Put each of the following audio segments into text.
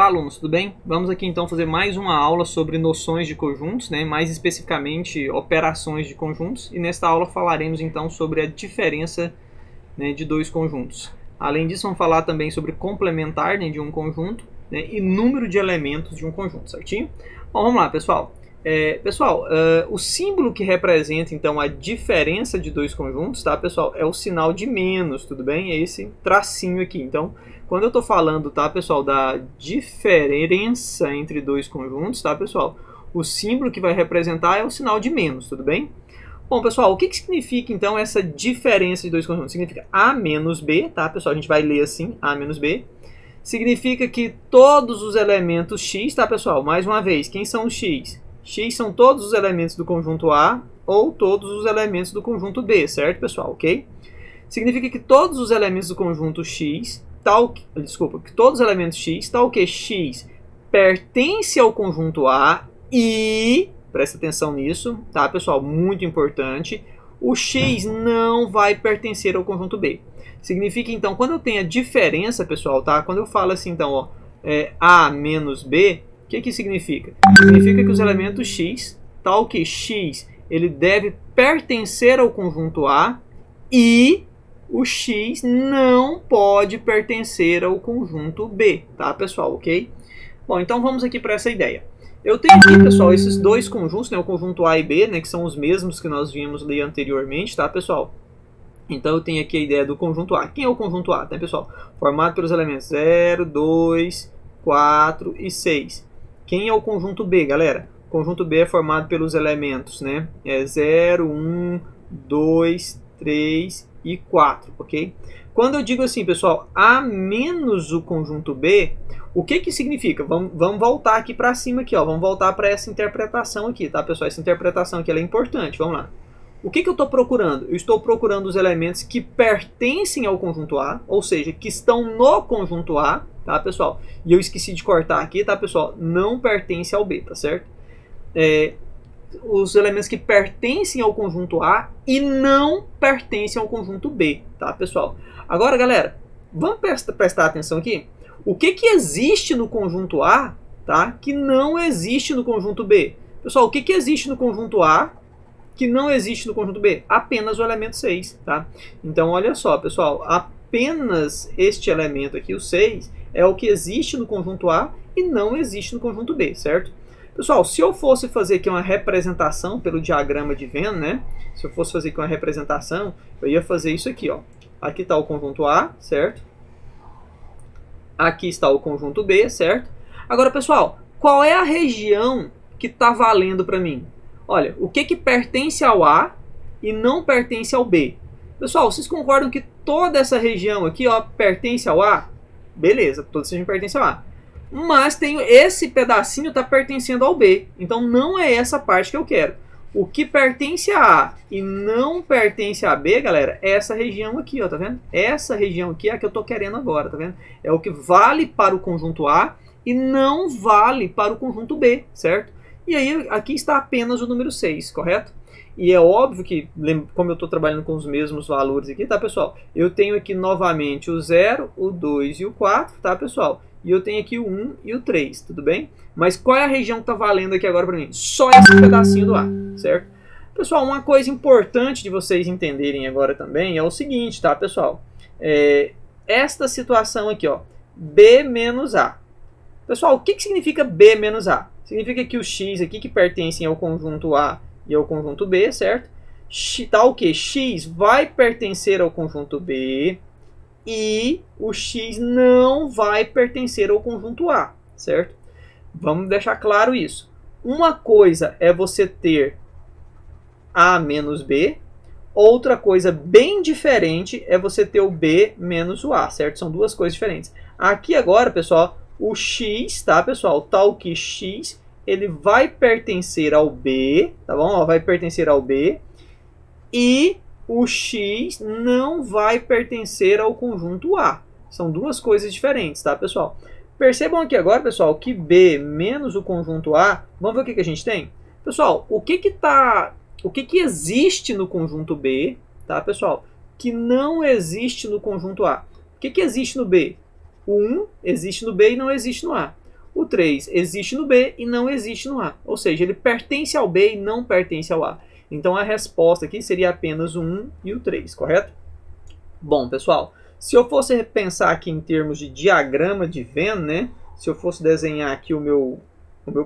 Olá, alunos, tudo bem? Vamos aqui então fazer mais uma aula sobre noções de conjuntos, né? Mais especificamente operações de conjuntos, e nesta aula falaremos então sobre a diferença, né, de dois conjuntos. Além disso, vamos falar também sobre complementar, né, de um conjunto, né, e número de elementos de um conjunto, certinho? Bom, vamos lá, pessoal. O símbolo que representa então a diferença de dois conjuntos, tá, pessoal, é o sinal de menos, tudo bem? É esse tracinho aqui. Então, quando eu estou falando, tá, pessoal, da diferença entre dois conjuntos, tá, pessoal, o símbolo que vai representar é o sinal de menos, tudo bem? Bom, pessoal, o que significa então essa diferença de dois conjuntos? Significa A menos B, tá, pessoal? A gente vai ler assim, A menos B. Significa que todos os elementos X, tá, pessoal? Mais uma vez, quem são os X? X são todos os elementos do conjunto A ou todos os elementos do conjunto B, certo, pessoal? Ok? Significa que todos os elementos do conjunto X, que todos os elementos X, tal que X pertence ao conjunto A e, presta atenção nisso, tá, pessoal? Muito importante, o X não vai pertencer ao conjunto B. Significa, então, quando eu tenho a diferença, pessoal, tá? Quando eu falo assim, então, ó, A menos B, o que significa? Significa que os elementos X, tal que X, ele deve pertencer ao conjunto A e o X não pode pertencer ao conjunto B, tá, pessoal? Ok? Bom, então vamos aqui para essa ideia. Eu tenho aqui, pessoal, esses dois conjuntos, né, o conjunto A e B, né, que são os mesmos que nós vimos ali anteriormente, tá, pessoal? Então eu tenho aqui a ideia do conjunto A. Quem é o conjunto A, tá, pessoal? Formado pelos elementos 0, 2, 4 e 6. Quem é o conjunto B, galera? O conjunto B é formado pelos elementos, né? 0, 1, 2, 3 e 4, ok? Quando eu digo assim, pessoal, A menos o conjunto B, o que significa? Vamos voltar aqui para cima, aqui, ó. Vamos voltar para essa interpretação aqui, tá, pessoal? Essa interpretação aqui ela é importante, vamos lá. O que eu estou procurando? Eu estou procurando os elementos que pertencem ao conjunto A, ou seja, que estão no conjunto A, tá, pessoal? E eu esqueci de cortar aqui, tá, pessoal? Não pertence ao B, tá certo? Os elementos que pertencem ao conjunto A e não pertencem ao conjunto B, tá, pessoal? Agora, galera, vamos prestar atenção aqui. O que existe no conjunto A, tá, que não existe no conjunto B? Pessoal, o que existe no conjunto A que não existe no conjunto B? Apenas o elemento 6, tá? Então, olha só, pessoal, apenas este elemento aqui, o 6, é o que existe no conjunto A e não existe no conjunto B, certo? Pessoal, se eu fosse fazer aqui uma representação pelo diagrama de Venn, né? Se eu fosse fazer aqui uma representação, eu ia fazer isso aqui, ó. Aqui está o conjunto A, certo? Aqui está o conjunto B, certo? Agora, pessoal, qual é a região que está valendo para mim? Olha, o que pertence ao A e não pertence ao B? Pessoal, vocês concordam que toda essa região aqui, ó, pertence ao A? Beleza, toda essa região pertence ao A. Mas tem esse pedacinho está pertencendo ao B. Então não é essa parte que eu quero. O que pertence a A e não pertence a B, galera, é essa região aqui, ó, tá vendo? Essa região aqui é a que eu tô querendo agora, tá vendo? É o que vale para o conjunto A e não vale para o conjunto B, certo? E aí aqui está apenas o número 6, correto? E é óbvio que, como eu estou trabalhando com os mesmos valores aqui, tá, pessoal? Eu tenho aqui novamente o 0, o 2 e o 4, tá, pessoal? E eu tenho aqui o 1 e o 3, tudo bem? Mas qual é a região que está valendo aqui agora para mim? Só esse pedacinho do A, certo? Pessoal, uma coisa importante de vocês entenderem agora também é o seguinte, tá, pessoal? Esta situação aqui, ó, B menos A. Pessoal, o que significa B menos A? Significa que o X aqui, que pertencem ao conjunto A e ao conjunto B, certo? Tá o que? X vai pertencer ao conjunto B e o X não vai pertencer ao conjunto A, certo? Vamos deixar claro isso. Uma coisa é você ter A menos B, outra coisa bem diferente é você ter o B menos o A, certo? São duas coisas diferentes. Aqui agora, pessoal, o X, tá, pessoal? Tal que X, ele vai pertencer ao B, tá bom? Ó, vai pertencer ao B e o X não vai pertencer ao conjunto A. São duas coisas diferentes, tá, pessoal? Percebam aqui agora, pessoal, que B menos o conjunto A, vamos ver o que a gente tem? Pessoal, o que existe no conjunto B, tá, pessoal? Que não existe no conjunto A. O que existe no B? O 1 existe no B e não existe no A. O 3 existe no B e não existe no A. Ou seja, ele pertence ao B e não pertence ao A. Então a resposta aqui seria apenas o 1 e o 3, correto? Bom, pessoal, se eu fosse pensar aqui em termos de diagrama de Venn, né? Se eu fosse desenhar aqui o meu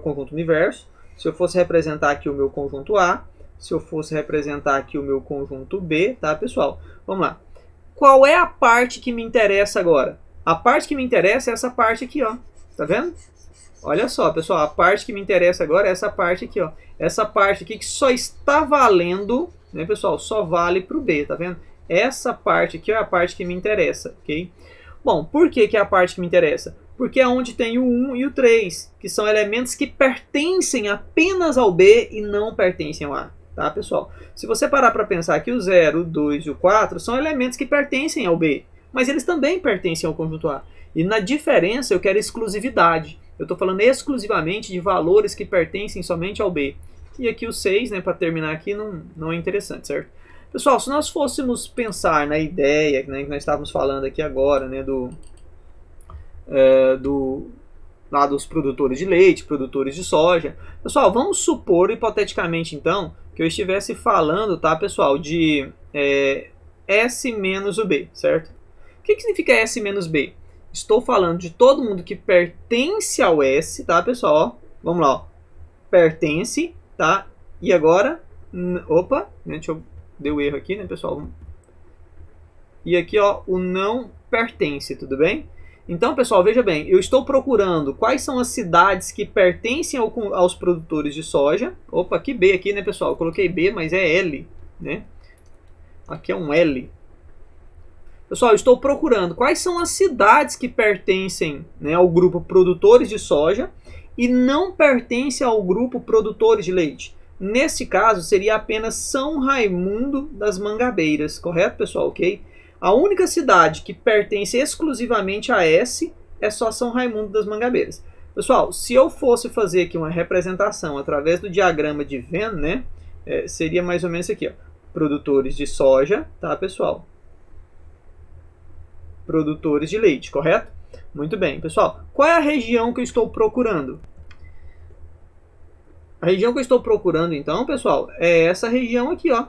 conjunto universo, se eu fosse representar aqui o meu conjunto A, se eu fosse representar aqui o meu conjunto B, tá, pessoal? Vamos lá. Qual é a parte que me interessa agora? A parte que me interessa é essa parte aqui, ó. Tá vendo? Olha só, pessoal, a parte que me interessa agora é essa parte aqui, ó. Essa parte aqui que só está valendo, né, pessoal? Só vale para o B, tá vendo? Essa parte aqui é a parte que me interessa, ok? Bom, por que é a parte que me interessa? Porque é onde tem o 1 e o 3, que são elementos que pertencem apenas ao B e não pertencem ao A, tá, pessoal? Se você parar para pensar que o 0, o 2 e o 4 são elementos que pertencem ao B, mas eles também pertencem ao conjunto A. E na diferença eu quero exclusividade. Eu estou falando exclusivamente de valores que pertencem somente ao B. E aqui o 6, né, para terminar aqui, não é interessante, certo? Pessoal, se nós fôssemos pensar na ideia, né, que nós estávamos falando aqui agora, né, lá dos produtores de leite, produtores de soja. Pessoal, vamos supor, hipoteticamente, então, que eu estivesse falando, tá, pessoal, de S menos o B, certo? O que significa S menos B? Estou falando de todo mundo que pertence ao S, tá, pessoal? Ó, vamos lá, ó. Pertence, tá? E agora, opa, né, deu erro aqui, né, pessoal? E aqui, ó, o não pertence, tudo bem? Então, pessoal, veja bem, eu estou procurando quais são as cidades que pertencem aos produtores de soja. Opa, aqui B aqui, né, pessoal? Eu coloquei B, mas é L, né? Aqui é um L. Pessoal, eu estou procurando quais são as cidades que pertencem, né, ao grupo produtores de soja e não pertencem ao grupo produtores de leite. Nesse caso, seria apenas São Raimundo das Mangabeiras, correto, pessoal? Ok? A única cidade que pertence exclusivamente a S é só São Raimundo das Mangabeiras. Pessoal, se eu fosse fazer aqui uma representação através do diagrama de Venn, né, seria mais ou menos isso aqui, ó. Produtores de soja, tá, pessoal? Produtores de leite, correto? Muito bem, pessoal. Qual é a região que eu estou procurando? A região que eu estou procurando, então, pessoal, é essa região aqui, ó,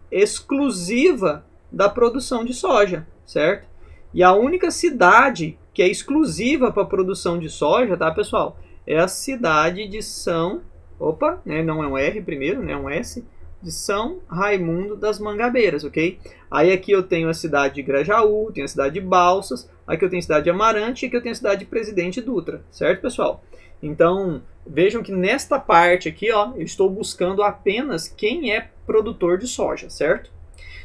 exclusiva da produção de soja, certo? E a única cidade que é exclusiva para a produção de soja, tá, pessoal? É a cidade de São... Opa, né, não é um R primeiro, né, é um S. De São Raimundo das Mangabeiras, ok? Aí aqui eu tenho a cidade de Grajaú, tenho a cidade de Balsas, aqui eu tenho a cidade de Amarante e aqui eu tenho a cidade de Presidente Dutra, certo, pessoal? Então, vejam que nesta parte aqui, ó, eu estou buscando apenas quem é produtor de soja, certo?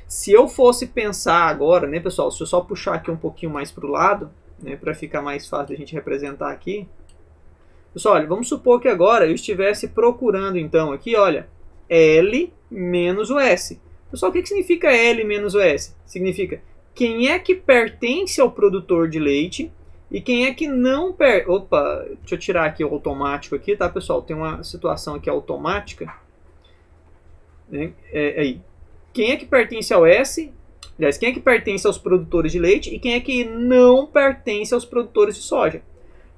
Se eu fosse pensar agora, né, pessoal, se eu só puxar aqui um pouquinho mais para o lado, né, para ficar mais fácil da gente representar aqui. Pessoal, olha, vamos supor que agora eu estivesse procurando, então, aqui, olha, L menos o S. Pessoal, o que significa L menos o S? Significa quem é que pertence ao produtor de leite e quem é que não pertence. Opa, deixa eu tirar aqui o automático aqui, tá, pessoal? Tem uma situação aqui automática. Né? Aí. Quem é que pertence ao S? Aliás, quem é que pertence aos produtores de leite e quem é que não pertence aos produtores de soja?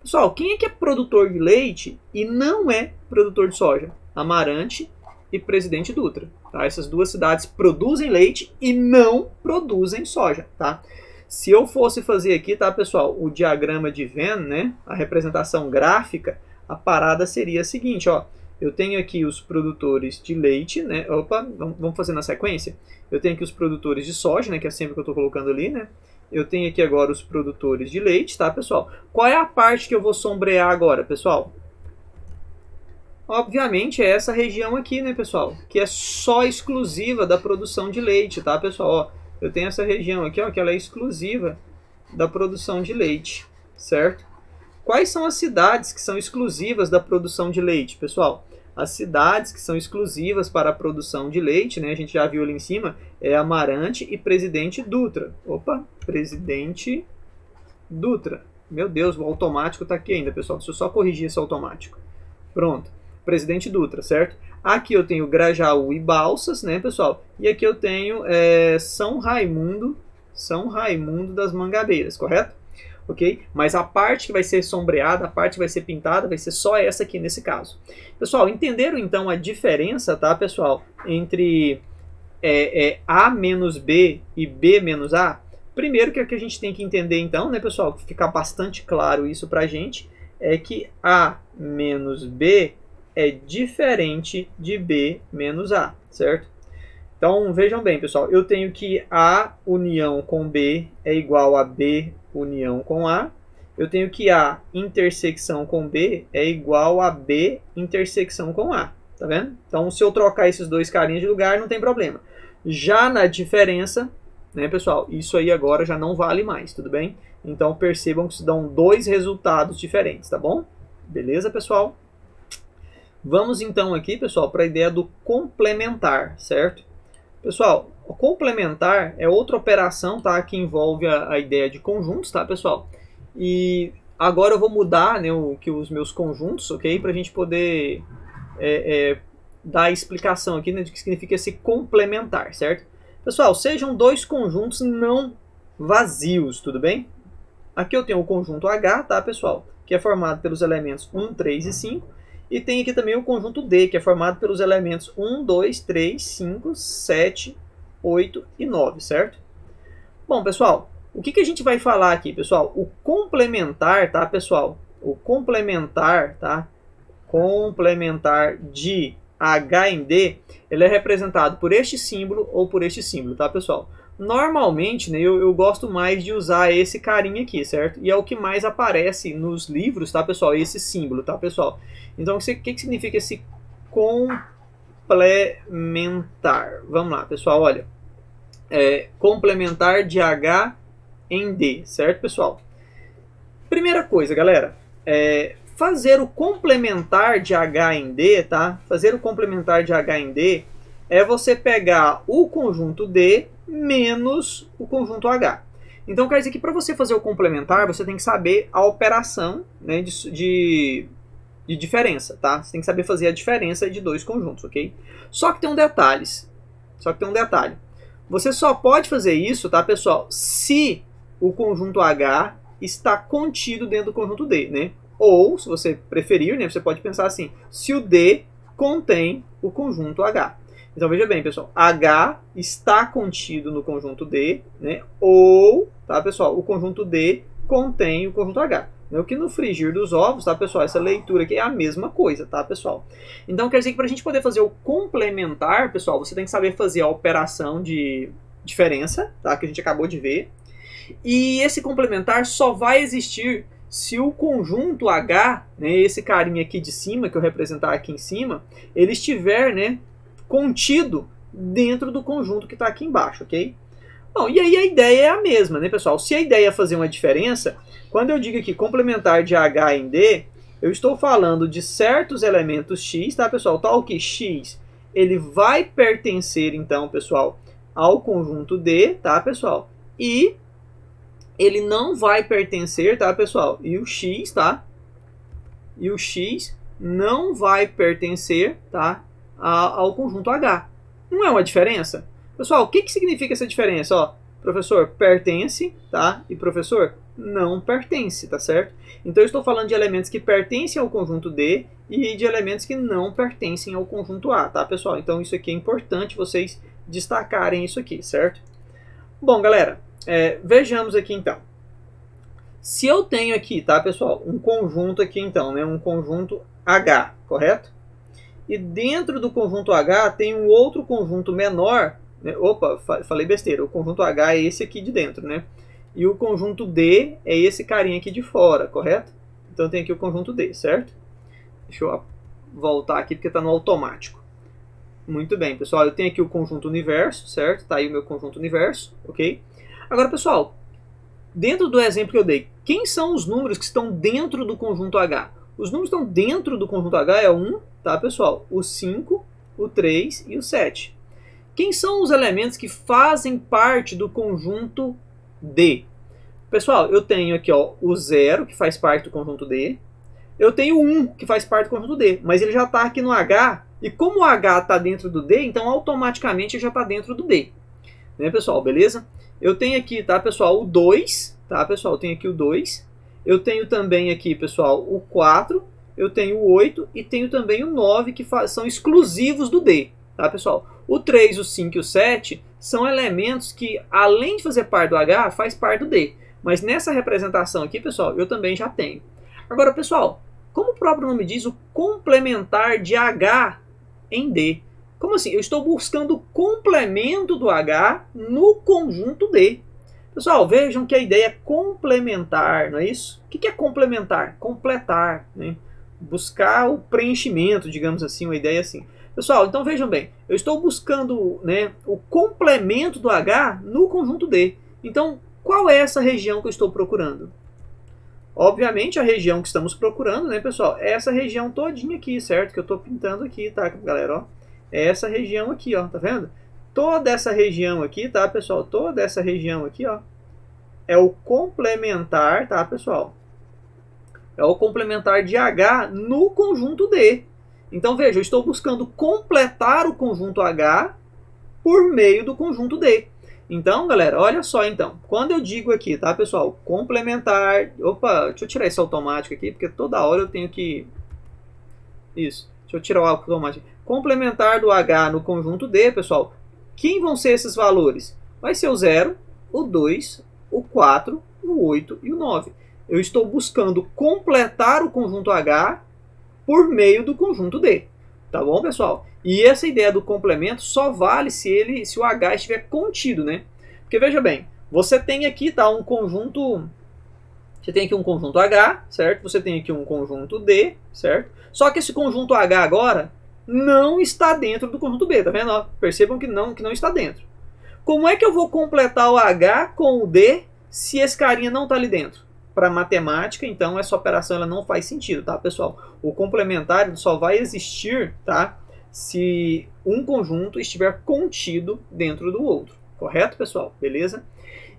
Pessoal, quem é que é produtor de leite e não é produtor de soja? Amarante e Presidente Dutra. Tá? Essas duas cidades produzem leite e não produzem soja. Tá? Se eu fosse fazer aqui, tá, pessoal, o diagrama de Venn, né, a representação gráfica, a parada seria a seguinte, ó. Eu tenho aqui os produtores de leite, né? Opa, vamos fazer na sequência. Eu tenho aqui os produtores de soja, né, que é sempre que eu estou colocando ali, né? Eu tenho aqui agora os produtores de leite, tá, pessoal? Qual é a parte que eu vou sombrear agora, pessoal? Obviamente é essa região aqui, né, pessoal? Que é só exclusiva da produção de leite, tá, pessoal? Ó, eu tenho essa região aqui, ó, que ela é exclusiva da produção de leite, certo? Quais são as cidades que são exclusivas da produção de leite, pessoal? As cidades que são exclusivas para a produção de leite, né, a gente já viu ali em cima, é Amarante e Presidente Dutra. Opa, Presidente Dutra. Meu Deus, o automático está aqui ainda, pessoal. Deixa eu só corrigir esse automático. Pronto. Presidente Dutra, certo? Aqui eu tenho Grajaú e Balsas, né, pessoal? E aqui eu tenho São Raimundo das Mangabeiras, correto? ok? Mas a parte que vai ser sombreada, a parte que vai ser pintada, vai ser só essa aqui nesse caso. Pessoal, entenderam então a diferença, tá, pessoal, entre A menos B e B menos A? Primeiro que a gente tem que entender então, né, pessoal, ficar bastante claro isso pra gente, é que A menos B é diferente de B menos A, certo? Então, vejam bem, pessoal, eu tenho que A união com B é igual a B união com A. Eu tenho que A intersecção com B é igual a B intersecção com A. Tá vendo? Então, se eu trocar esses dois carinhas de lugar, não tem problema. Já na diferença, né, pessoal, isso aí agora já não vale mais, tudo bem? Então, percebam que se dão dois resultados diferentes, tá bom? Beleza, pessoal? Vamos então aqui, pessoal, para a ideia do complementar, certo? Pessoal, o complementar é outra operação, tá, que envolve a ideia de conjuntos, tá, pessoal? E agora eu vou mudar, né, os meus conjuntos, ok? Para a gente poder dar a explicação aqui, né, de que significa esse complementar, certo? Pessoal, sejam dois conjuntos não vazios, tudo bem? Aqui eu tenho o conjunto H, tá, pessoal? Que é formado pelos elementos 1, 3 e 5. E tem aqui também o conjunto D, que é formado pelos elementos 1, 2, 3, 5, 7, 8 e 9, certo? Bom, pessoal, o que a gente vai falar aqui, pessoal? O complementar, tá, pessoal? O complementar, tá? Complementar de H em D, ele é representado por este símbolo ou por este símbolo, tá, pessoal? Normalmente, né, eu gosto mais de usar esse carinha aqui, certo? E é o que mais aparece nos livros, tá, pessoal? Esse símbolo, tá, pessoal? Então, o que significa esse complementar? Vamos lá, pessoal, olha. Complementar de H em D, certo, pessoal? Primeira coisa, galera, fazer o complementar de H em D, tá? Fazer o complementar de H em D é você pegar o conjunto D menos o conjunto H. Então, quer dizer que para você fazer o complementar, você tem que saber a operação, né, de diferença, tá? Você tem que saber fazer a diferença de dois conjuntos, ok? Só que tem um detalhe. Você só pode fazer isso, tá, pessoal, se o conjunto H está contido dentro do conjunto D, né? Ou, se você preferir, né, você pode pensar assim, se o D contém o conjunto H. Então, veja bem, pessoal, H está contido no conjunto D, né? Ou, tá, pessoal, o conjunto D contém o conjunto H. O que no frigir dos ovos, tá, pessoal? Essa leitura aqui é a mesma coisa, tá, pessoal? Então, quer dizer que para a gente poder fazer o complementar, pessoal, você tem que saber fazer a operação de diferença, tá? Que a gente acabou de ver. E esse complementar só vai existir se o conjunto H, né, esse carinha aqui de cima, que eu representar aqui em cima, ele estiver, né, contido dentro do conjunto que está aqui embaixo, ok? Bom, e aí a ideia é a mesma, né, pessoal? Se a ideia é fazer uma diferença, quando eu digo aqui complementar de H em D, eu estou falando de certos elementos X, tá, pessoal? Tal que X, ele vai pertencer, então, pessoal, ao conjunto D, tá, pessoal? E ele não vai pertencer, tá, pessoal? E o X, tá? E o X não vai pertencer, tá, ao conjunto H. Não é uma diferença? Pessoal, o que significa essa diferença? Ó, professor, pertence, tá? E professor, não pertence, tá certo? Então eu estou falando de elementos que pertencem ao conjunto D e de elementos que não pertencem ao conjunto A, tá, pessoal? Então isso aqui é importante vocês destacarem isso aqui, certo? Bom, galera, vejamos aqui então. Se eu tenho aqui, tá, pessoal, um conjunto aqui então, né, um conjunto H, correto? E dentro do conjunto H tem um outro conjunto menor, né? Opa, falei besteira, o conjunto H é esse aqui de dentro, né? E o conjunto D é esse carinha aqui de fora, correto? Então tem aqui o conjunto D, certo? Deixa eu voltar aqui porque está no automático. Muito bem, pessoal, eu tenho aqui o conjunto universo, certo? Tá aí o meu conjunto universo, ok? Agora, pessoal, dentro do exemplo que eu dei, quem são os números que estão dentro do conjunto H? Os números que estão dentro do conjunto H é o 1, tá, pessoal? O 5, o 3 e o 7. Quem são os elementos que fazem parte do conjunto D? Pessoal, eu tenho aqui, ó, o 0, que faz parte do conjunto D. Eu tenho o 1, que faz parte do conjunto D, mas ele já está aqui no H. E como o H está dentro do D, então automaticamente ele já está dentro do D. Né, pessoal? Beleza? Eu tenho aqui, tá, pessoal, o 2, tá, pessoal? Eu tenho aqui o 2. Eu tenho também aqui, pessoal, o 4. Eu tenho o 8 e tenho também o 9, que são exclusivos do D, tá, pessoal? O 3, o 5 e o 7 são elementos que, além de fazer parte do H, faz parte do D. Mas nessa representação aqui, pessoal, eu também já tenho. Agora, pessoal, como o próprio nome diz, o complementar de H em D. Como assim? Eu estou buscando o complemento do H no conjunto D. Pessoal, vejam que a ideia é complementar, não é isso? O que é complementar? Completar, né? Buscar o preenchimento, digamos assim, uma ideia assim. Pessoal, então vejam bem, eu estou buscando, né, o complemento do H no conjunto D. Então, qual é essa região que eu estou procurando? Obviamente, a região que estamos procurando, né, pessoal, é essa região todinha aqui, certo? Que eu estou pintando aqui, tá, galera? Ó, é essa região aqui, ó, tá vendo? Toda essa região aqui, tá, pessoal? Toda essa região aqui, ó, é o complementar, tá, pessoal? É o complementar de H no conjunto D. Então, veja, eu estou buscando completar o conjunto H por meio do conjunto D. Então, galera, olha só, então. Quando eu digo aqui, tá, pessoal? Complementar... Opa, deixa eu tirar esse automático aqui, porque toda hora eu tenho que... Isso, deixa eu tirar o automático. Complementar do H no conjunto D, pessoal. Quem vão ser esses valores? Vai ser o 0, o 2, o 4, o 8 e o 9. Eu estou buscando completar o conjunto H por meio do conjunto D. Tá bom, pessoal? E essa ideia do complemento só vale se o H estiver contido, né? Porque veja bem, você tem aqui, tá, um conjunto... Você tem aqui um conjunto H, certo? Você tem aqui um conjunto D, certo? Só que esse conjunto H agora não está dentro do conjunto B, tá vendo? Ó, percebam que não está dentro. Como é que eu vou completar o H com o D se esse carinha não está ali dentro? Para matemática, então, essa operação ela não faz sentido, tá, pessoal? O complementar só vai existir, tá, se um conjunto estiver contido dentro do outro. Correto, pessoal? Beleza?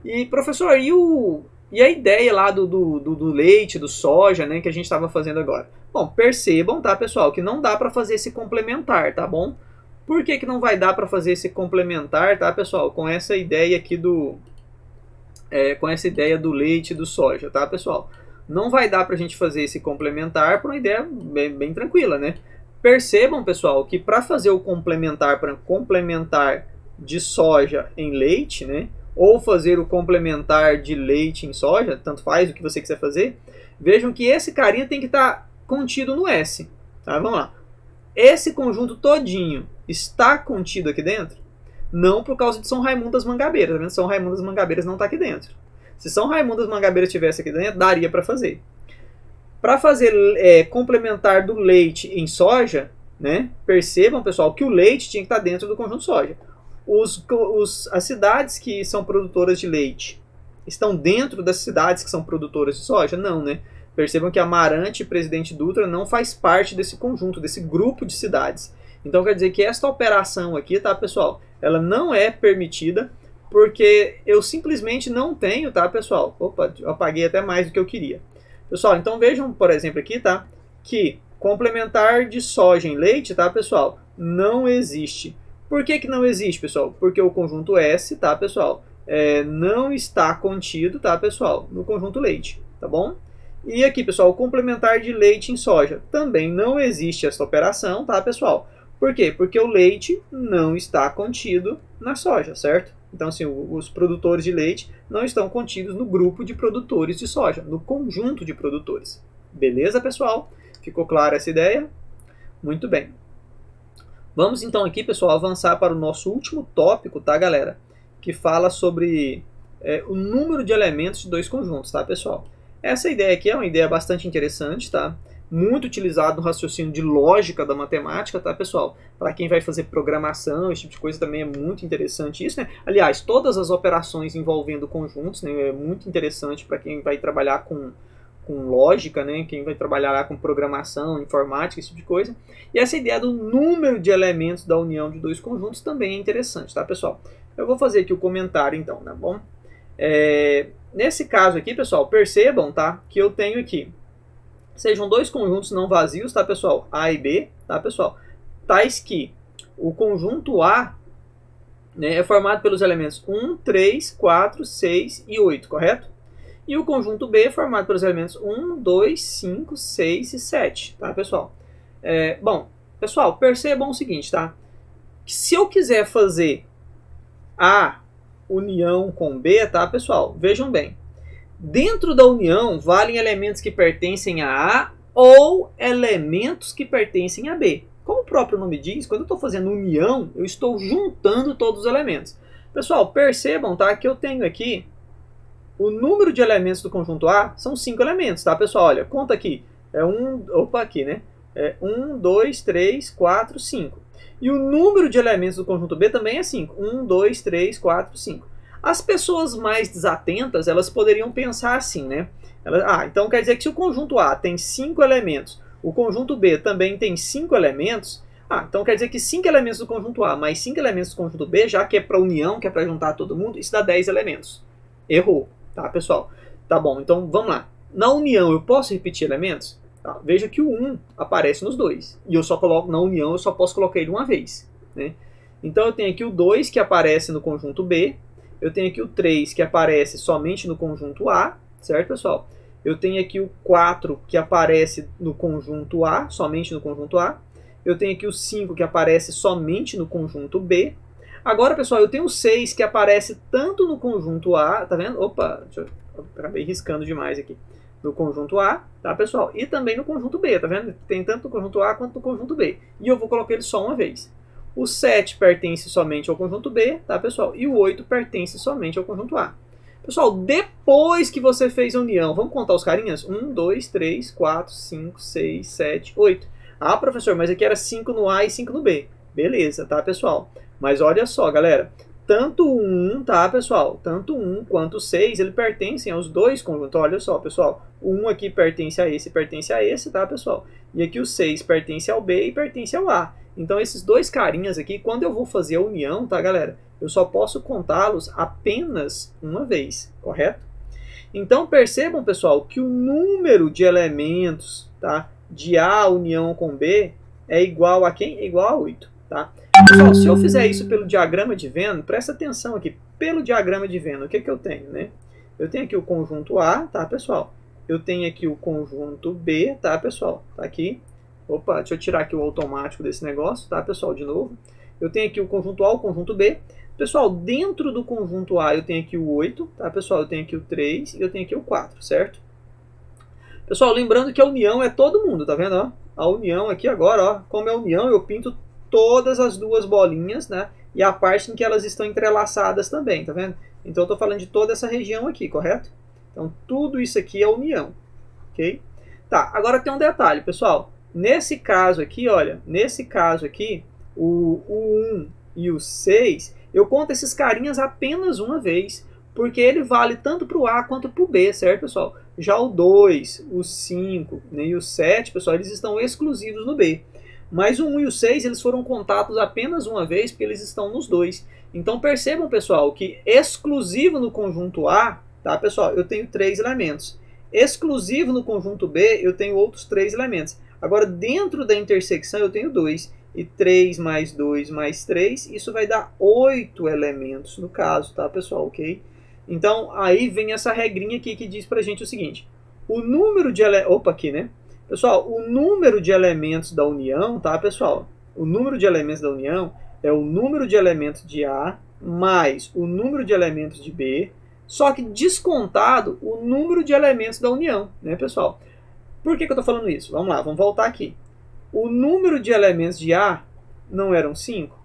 E, professor, e a ideia lá do leite, do soja, né, que a gente estava fazendo agora? Bom, percebam, tá, pessoal, que não dá para fazer esse complementar, tá bom? Por que não vai dar para fazer esse complementar, tá, pessoal? Com essa ideia aqui com essa ideia do leite e do soja, tá, pessoal? Não vai dar para a gente fazer esse complementar por uma ideia bem tranquila, né? Percebam, pessoal, que para fazer o complementar, para complementar de soja em leite, né? Ou fazer o complementar de leite em soja, tanto faz o que você quiser fazer, vejam que esse carinha tem que estar contido no S. Tá? Vamos lá. Esse conjunto todinho está contido aqui dentro? Não por causa de São Raimundo das Mangabeiras. Tá vendo? São Raimundo das Mangabeiras não está aqui dentro. Se São Raimundo das Mangabeiras estivesse aqui dentro, daria para fazer. Para fazer complementar do leite em soja, né? Percebam, pessoal, que o leite tinha que estar dentro do conjunto soja. As cidades que são produtoras de leite estão dentro das cidades que são produtoras de soja? Não, né? Percebam que Amarante e Presidente Dutra não faz parte desse conjunto, desse grupo de cidades. Então quer dizer que esta operação aqui, tá, pessoal? Ela não é permitida porque eu simplesmente não tenho, tá, pessoal? Opa, eu apaguei até mais do que eu queria. Pessoal, então vejam, por exemplo, aqui, tá? Que complementar de soja em leite, tá, pessoal? Não existe. Por que não existe, pessoal? Porque o conjunto S, tá, pessoal? Não está contido, tá, pessoal? No conjunto leite, tá bom? E aqui, pessoal, o complementar de leite em soja. Também não existe essa operação, tá, pessoal? Por quê? Porque o leite não está contido na soja, certo? Então, assim, os produtores de leite não estão contidos no grupo de produtores de soja, no conjunto de produtores. Beleza, pessoal? Ficou clara essa ideia? Muito bem. Vamos então aqui, pessoal, avançar para o nosso último tópico, tá, galera? Que fala sobre o número de elementos de dois conjuntos, tá, pessoal? Essa ideia aqui é uma ideia bastante interessante, tá? Muito utilizado no raciocínio de lógica da matemática, tá, pessoal? Para quem vai fazer programação, esse tipo de coisa também é muito interessante isso, né? Aliás, todas as operações envolvendo conjuntos, né, é muito interessante para quem vai trabalhar com lógica, né? Quem vai trabalhar lá com programação, informática, esse tipo de coisa. E essa ideia do número de elementos da união de dois conjuntos também é interessante, tá, pessoal? Eu vou fazer aqui o comentário, então, tá bom? Nesse caso aqui, pessoal, percebam, tá, que eu tenho aqui, sejam dois conjuntos não vazios, tá, pessoal? A e B, tá, pessoal? Tais que o conjunto A, né, é formado pelos elementos 1, 3, 4, 6 e 8, correto? E o conjunto B é formado pelos elementos 1, 2, 5, 6 e 7, tá, pessoal? Bom, pessoal, percebam o seguinte, tá? Que se eu quiser fazer A união com B, tá, pessoal? Vejam bem. Dentro da união, valem elementos que pertencem a A ou elementos que pertencem a B. Como o próprio nome diz, quando eu estou fazendo união, eu estou juntando todos os elementos. Pessoal, percebam, tá, que eu tenho aqui o número de elementos do conjunto A são 5 elementos, tá, pessoal? Olha, conta aqui. Aqui, né? 1, 2, 3, 4, 5. E o número de elementos do conjunto B também é 5. 1, 2, 3, 4, 5. As pessoas mais desatentas, elas poderiam pensar assim, né? Então quer dizer que se o conjunto A tem 5 elementos, o conjunto B também tem 5 elementos, então quer dizer que 5 elementos do conjunto A mais 5 elementos do conjunto B, já que é para união, que é para juntar todo mundo, isso dá 10 elementos. Errou, tá, pessoal? Tá bom, então vamos lá. Na união eu posso repetir elementos? Tá, veja que o 1 aparece nos dois. E eu só coloco na união, eu só posso colocar ele uma vez, né? Então eu tenho aqui o 2 que aparece no conjunto B. Eu tenho aqui o 3 que aparece somente no conjunto A, certo, pessoal? Eu tenho aqui o 4 que aparece no conjunto A, somente no conjunto A. Eu tenho aqui o 5 que aparece somente no conjunto B. Agora, pessoal, eu tenho o 6 que aparece tanto no conjunto A, tá vendo? Opa, eu acabei riscando demais aqui. No conjunto A, tá, pessoal? E também no conjunto B, tá vendo? Tem tanto no conjunto A quanto no conjunto B. E eu vou colocar ele só uma vez. O 7 pertence somente ao conjunto B, tá, pessoal? E o 8 pertence somente ao conjunto A. Pessoal, depois que você fez a união, vamos contar os carinhas? 1, 2, 3, 4, 5, 6, 7, 8. Ah, professor, mas aqui era 5 no A e 5 no B. Beleza, tá, pessoal? Mas olha só, galera. Tanto o 1, tá, pessoal? Tanto o 1 quanto o 6, ele pertencem aos dois conjuntos. Olha só, pessoal. O 1 aqui pertence a esse, tá, pessoal? E aqui o 6 pertence ao B e pertence ao A. Então, esses dois carinhas aqui, quando eu vou fazer a união, tá, galera? Eu só posso contá-los apenas uma vez, correto? Então, percebam, pessoal, que o número de elementos, tá, de A união com B é igual a quem? É igual a 8, tá? Pessoal, se eu fizer isso pelo diagrama de Venn, presta atenção aqui. Pelo diagrama de Venn, o que eu tenho, né? Eu tenho aqui o conjunto A, tá, pessoal? Eu tenho aqui o conjunto B, tá, pessoal? Tá aqui. Opa, deixa eu tirar aqui o automático desse negócio, tá, pessoal, de novo. Eu tenho aqui o conjunto A, o conjunto B. Pessoal, dentro do conjunto A eu tenho aqui o 8, tá, pessoal? Eu tenho aqui o 3 e eu tenho aqui o 4, certo? Pessoal, lembrando que a união é todo mundo, tá vendo? Ó? A união aqui agora, ó, como é a união, eu pinto todas as duas bolinhas, né? E a parte em que elas estão entrelaçadas também, tá vendo? Então eu estou falando de toda essa região aqui, correto? Então tudo isso aqui é união, ok? Tá, agora tem um detalhe, pessoal. Nesse caso aqui, olha, nesse caso aqui, o 1 e o 6, eu conto esses carinhas apenas uma vez, porque ele vale tanto para o A quanto para o B, certo, pessoal? Já o 2, o 5, né, e o 7, pessoal, eles estão exclusivos no B. Mas o 1 e o 6, eles foram contados apenas uma vez, porque eles estão nos dois. Então percebam, pessoal, que exclusivo no conjunto A, tá, pessoal, eu tenho 3 elementos. Exclusivo no conjunto B, eu tenho outros 3 elementos. Agora, dentro da intersecção, eu tenho 2. E 3 mais 2 mais 3, isso vai dar 8 elementos no caso, tá, pessoal? Ok? Então, aí vem essa regrinha aqui que diz pra gente o seguinte. O número de elementos... Opa, aqui, né? Pessoal, o número de elementos da união, tá, pessoal? O número de elementos da união é o número de elementos de A mais o número de elementos de B, só que descontado o número de elementos da união, né, pessoal? Por que eu estou falando isso? Vamos lá, vamos voltar aqui. O número de elementos de A não eram 5.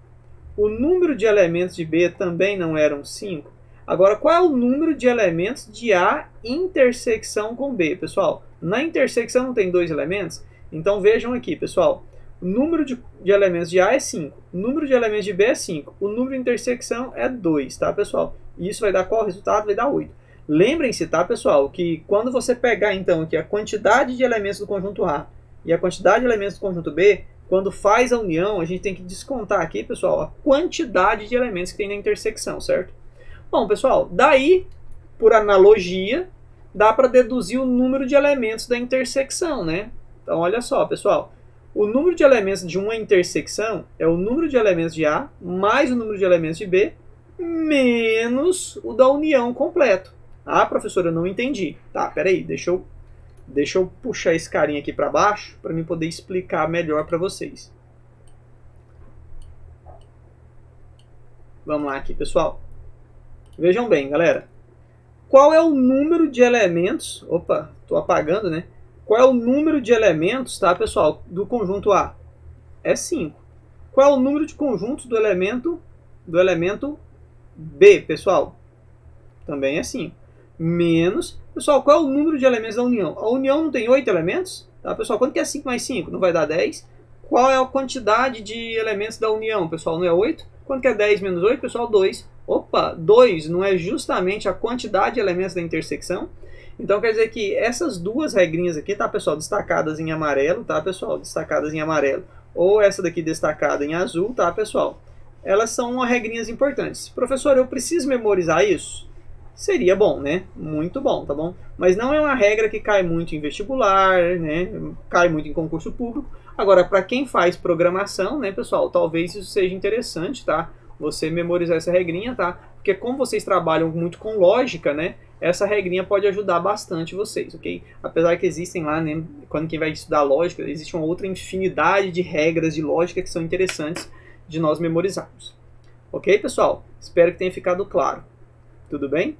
O número de elementos de B também não eram 5. Agora, qual é o número de elementos de A intersecção com B, pessoal? Na intersecção não tem 2 elementos? Então vejam aqui, pessoal. O número de elementos de A é 5. O número de elementos de B é 5. O número de intersecção é 2, tá, pessoal? E isso vai dar qual resultado? Vai dar 8. Lembrem-se, tá, pessoal, que quando você pegar, então, aqui a quantidade de elementos do conjunto A e a quantidade de elementos do conjunto B, quando faz a união, a gente tem que descontar aqui, pessoal, a quantidade de elementos que tem na intersecção, certo? Bom, pessoal, daí, por analogia, dá para deduzir o número de elementos da intersecção, né? Então, olha só, pessoal. O número de elementos de uma intersecção é o número de elementos de A mais o número de elementos de B menos o da união completo. Ah, professor, eu não entendi. Tá, peraí, deixa eu puxar esse carinha aqui para baixo para mim poder explicar melhor para vocês. Vamos lá aqui, pessoal. Vejam bem, galera. Qual é o número de elementos... Opa, estou apagando, né? Qual é o número de elementos, tá, pessoal, do conjunto A? É 5. Qual é o número de conjuntos do elemento B, pessoal? Também é 5. Menos... Pessoal, qual é o número de elementos da união? A união não tem 8 elementos? Tá, pessoal? Quanto que é 5 mais 5? Não vai dar 10. Qual é a quantidade de elementos da união, pessoal? Não é 8? Quanto que é 10 menos 8, pessoal? 2. Opa, 2 não é justamente a quantidade de elementos da intersecção? Então quer dizer que essas duas regrinhas aqui, tá, pessoal? Destacadas em amarelo, tá, pessoal? Destacadas em amarelo. Ou essa daqui destacada em azul, tá, pessoal? Elas são regrinhas importantes. Professor, eu preciso memorizar isso? Seria bom, né? Muito bom, tá bom? Mas não é uma regra que cai muito em vestibular, né? Cai muito em concurso público. Agora, para quem faz programação, né, pessoal, talvez isso seja interessante, tá? Você memorizar essa regrinha, tá? Porque como vocês trabalham muito com lógica, né? Essa regrinha pode ajudar bastante vocês, ok? Apesar que existem lá, né? Quando quem vai estudar lógica, existe uma outra infinidade de regras de lógica que são interessantes de nós memorizarmos. Ok, pessoal? Espero que tenha ficado claro. Tudo bem?